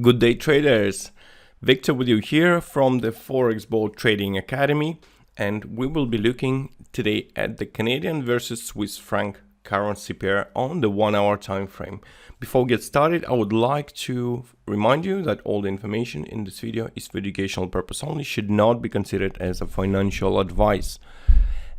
Good day traders, Victor with you here from the Forex Board Trading Academy, and we will be looking today at the Canadian versus Swiss franc currency pair on the 1 hour time frame. Before we get started, I would like to remind you that all the information in this video is for educational purpose only, should not be considered as a financial advice.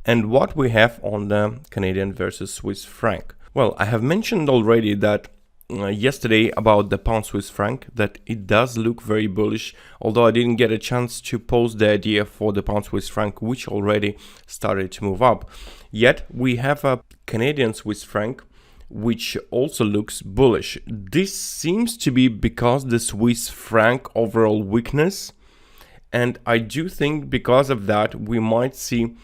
And what we have on the Canadian versus Swiss franc. Well, I have mentioned already that yesterday about the pound Swiss franc that it does look very bullish, although I didn't get a chance to post the idea for the pound Swiss franc, which already started to move up. Yet we have a Canadian Swiss franc which also looks bullish. This seems to be because the Swiss franc overall weakness, and I do think because of that we might see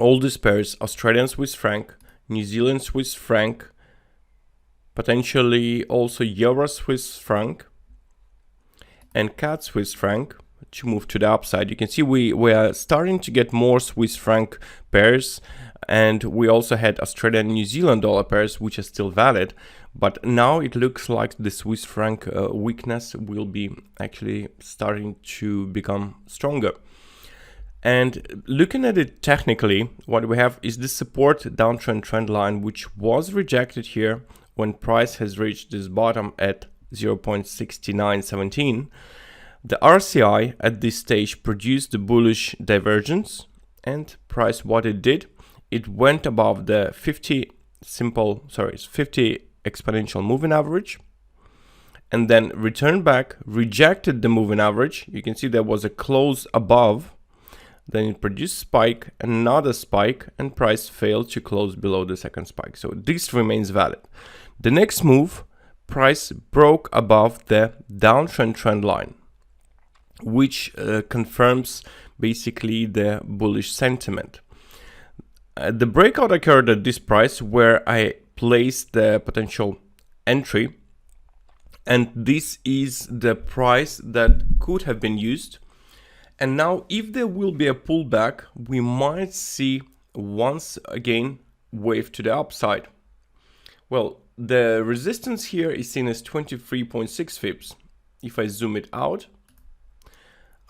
all these pairs, Australian Swiss franc, New Zealand Swiss franc, potentially also Euro Swiss franc and CAD Swiss franc to move to the upside. You can see we are starting to get more Swiss franc pairs, and we also had Australian and New Zealand dollar pairs which are still valid, but now it looks like the Swiss franc weakness will be actually starting to become stronger. And looking at it technically, what we have is the support downtrend trend line, which was rejected here when price has reached this bottom at 0.6917. The RCI at this stage produced the bullish divergence, and price, what it did, it went above the 50 exponential moving average, and then returned back, rejected the moving average. You can see there was a close above, then it produced spike, another spike, and price failed to close below the second spike. So this remains valid. The next move, price broke above the downtrend trend line, which confirms basically the bullish sentiment. The breakout occurred at this price where I placed the potential entry, and this is the price that could have been used. And now if there will be a pullback, we might see once again wave to the upside. Well, the resistance here is seen as 23.6 Fips. If I zoom it out,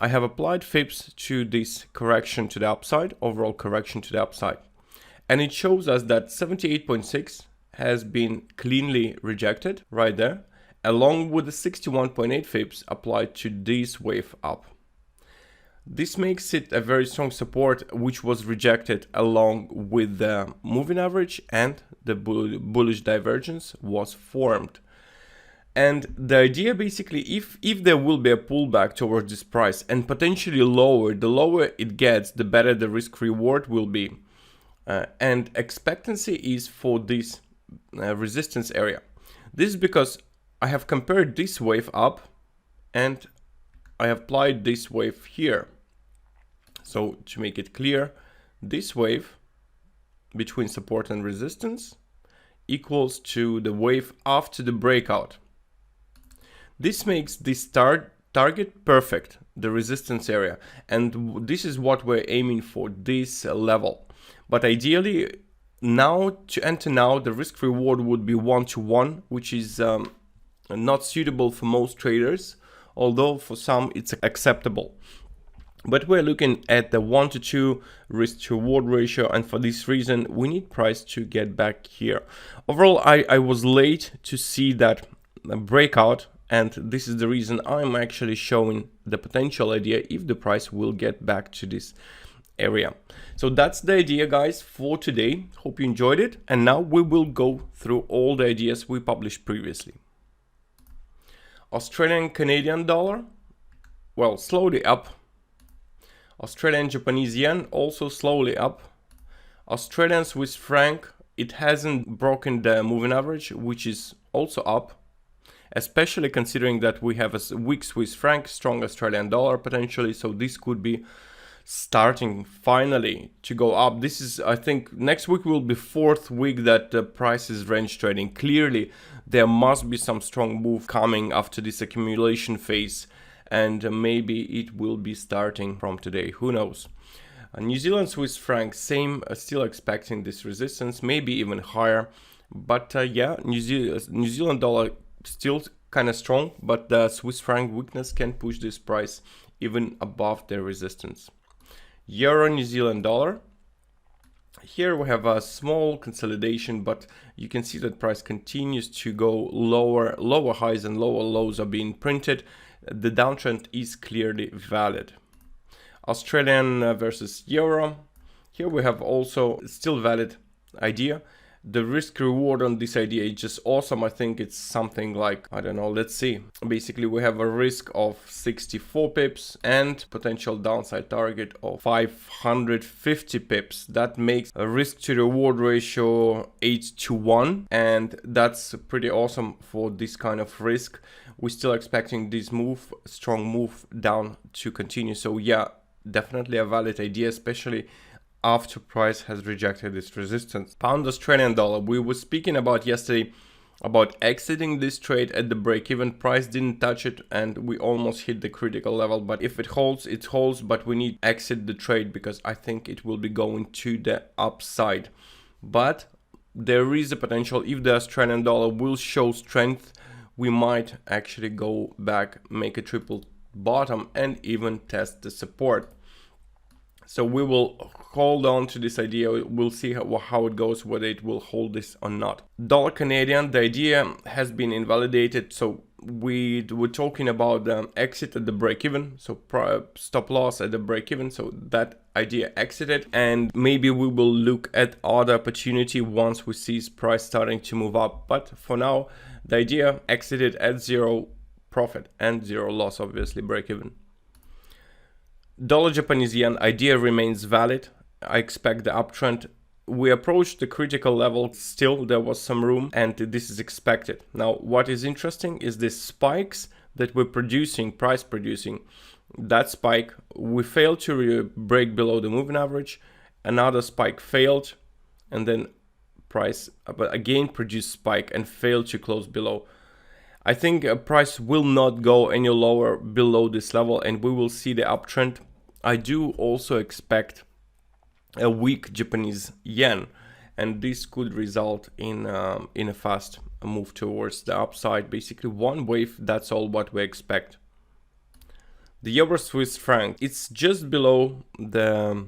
I have applied Fips to this correction to the upside, overall correction to the upside. And it shows us that 78.6 has been cleanly rejected right there, along with the 61.8 Fips applied to this wave up. This makes it a very strong support, which was rejected along with the moving average, and the bullish divergence was formed. And the idea basically, if there will be a pullback towards this price and potentially lower, the lower it gets, the better the risk reward will be. And expectancy is for this resistance area. This is because I have compared this wave up and I have applied this wave here. So to make it clear, this wave between support and resistance equals to the wave after the breakout. This makes this target perfect, the resistance area, and this is what we're aiming for, this level. But ideally, now to enter now, the risk reward would be 1-to-1, which is not suitable for most traders, although for some it's acceptable. But we're looking at the 1-to-2 risk to reward ratio, and for this reason we need price to get back here. Overall, I was late to see that breakout, and this is the reason I'm actually showing the potential idea if the price will get back to this area. So that's the idea, guys, for today. Hope you enjoyed it, and now we will go through all the ideas we published previously. Australian Canadian dollar, well, slowly up. Australian Japanese yen also slowly up. Australian Swiss franc, it hasn't broken the moving average, which is also up, especially considering that we have a weak Swiss franc, strong Australian dollar potentially, so this could be starting finally to go up. This is, I think, next week will be fourth week that the price is range trading. Clearly there must be some strong move coming after this accumulation phase, and maybe it will be starting from today, who knows. New Zealand Swiss franc, same, still expecting this resistance, maybe even higher, but yeah, New Zealand dollar still kind of strong, but the Swiss franc weakness can push this price even above the resistance. Euro, New Zealand dollar. Here we have a small consolidation, but you can see that price continues to go lower. Lower highs and lower lows are being printed. The downtrend is clearly valid. Australian versus euro. Here we have also still valid idea. The risk reward on this idea is just awesome. I think it's something like, I don't know, let's see. Basically, we have a risk of 64 pips and potential downside target of 550 pips. That makes a risk to reward ratio 8-1. And that's pretty awesome for this kind of risk. We're still expecting this move, strong move down to continue. So yeah, definitely a valid idea, especially after price has rejected this resistance. Pound Australian dollar. We were speaking about yesterday about exiting this trade at the break-even. Price didn't touch it and we almost hit the critical level. But if it holds, it holds. But we need to exit the trade because I think it will be going to the upside. But there is a potential, if the Australian dollar will show strength, we might actually go back, make a triple bottom and even test the support. So we will hold on to this idea. We'll see how it goes, whether it will hold this or not. Dollar Canadian, the idea has been invalidated. So we were talking about the exit at the break-even. So stop loss at the break-even. So that idea exited. And maybe we will look at other opportunity once we see price starting to move up. But for now, the idea exited at zero profit and zero loss, obviously break-even. Dollar Japanese yen idea remains valid. I expect the uptrend. We approached the critical level. Still, there was some room and this is expected. Now, what is interesting is the spikes that we're producing, price producing. That spike, we failed to break below the moving average. Another spike failed and then price but again produced spike and failed to close below. I think price will not go any lower below this level and we will see the uptrend. I do also expect a weak Japanese yen and this could result in a fast move towards the upside. Basically one wave, that's all what we expect. The euro Swiss franc, it's just below the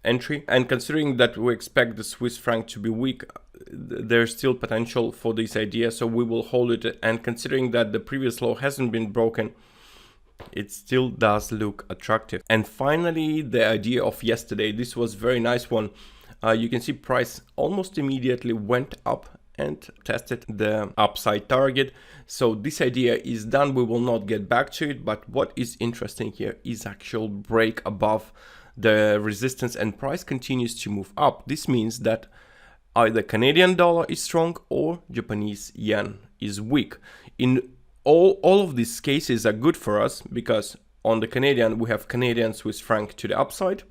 entry, and considering that we expect the Swiss franc to be weak, there's still potential for this idea, so we will hold it. And considering that the previous low hasn't been broken, it still does look attractive. And finally, the idea of yesterday, this was very nice one. You can see price almost immediately went up and tested the upside target. So this idea is done. We will not get back to it, but what is interesting here is actual break above the resistance and price continues to move up. This means that either Canadian dollar is strong or Japanese yen is weak. In all of these cases are good for us because on the Canadian we have Canadian Swiss franc to the upside.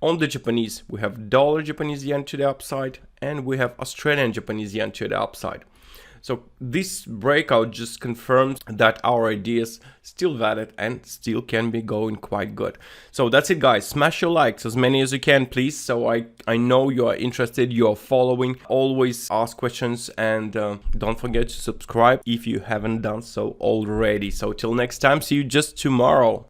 On the Japanese we have dollar Japanese yen to the upside and we have Australian Japanese yen to the upside. So this breakout just confirms that our ideas still valid and still can be going quite good. So that's it, guys. Smash your likes, as many as you can, please. So I know you are interested, you are following. Always ask questions and don't forget to subscribe if you haven't done so already. So till next time, see you just tomorrow.